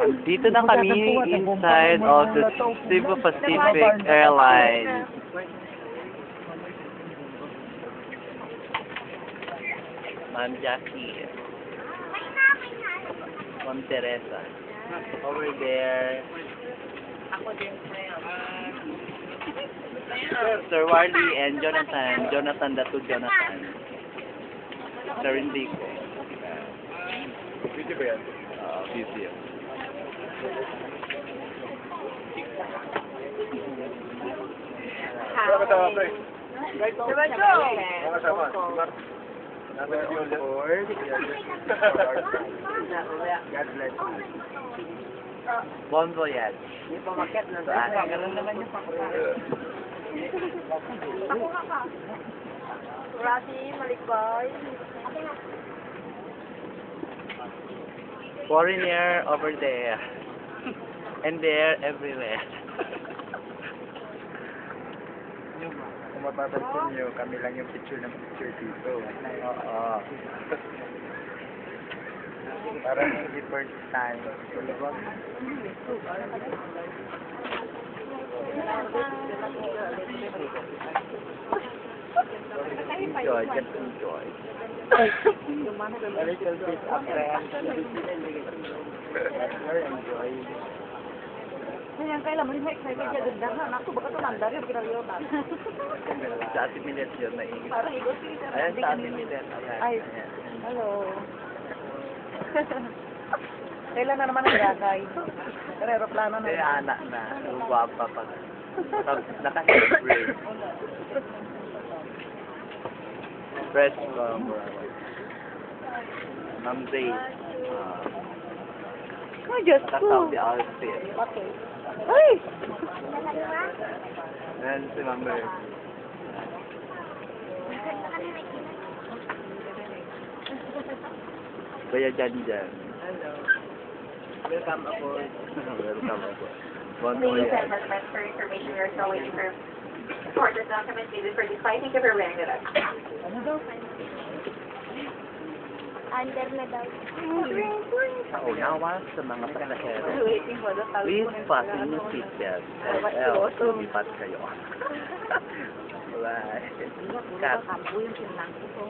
Dito na kami inside of the Cebu Pacific Airlines. Ma'am Jackie. Ma'am Teresa. Over there. Sir Warley and Jonathan. Jonathan Datu Jonathan. Sir Indico. Video ba yan? Video. Sama sa pre. Diba, Joe? Sama sama. Nasa video ulit. God bless you. Bon voyage. May pamakit na Saan? Ganun naman yung pamakit. Rasi, malikbay. Foreigner over there. And there everywhere. Kung mapapansin nyo, kami lang yung picture ng picture dito. Oo. Parang hindi first time. Tulubag. Enjoy, just enjoy. A little bit apprehensive. Enjoy. Kaya kailan mo yung excited siya ganda na. Ako baka tumandar yung kinaliyotan. Sa ating minutes yun, naingit. Parang ikot siya. Ayan, sa ating minutes. Ayan. Ay, Ayan. hello. Kailan na naman ang gagay? Pero aeroplano na. Eh, anak na. Guwapa pa. Naka-headbreak. Fresh from Ma'am Zay. Oh, Diyos ko. Naka-Saudi outfit. Okay. Ay! Ayan si Ma'am Mer. Kuya Jan Jan. Hello. Welcome aboard. Welcome aboard. One more Ladies yan. and gentlemen, for information, we are still waiting for the documents needed for this flight. Thank you for wearing it up. Ano daw? Under na daw. Sa unawa sa mga pasahero, Waiting for the please fasten your seatbelt or else lumipat kayo. Bye. Cut. Kampo yung sinlang ko.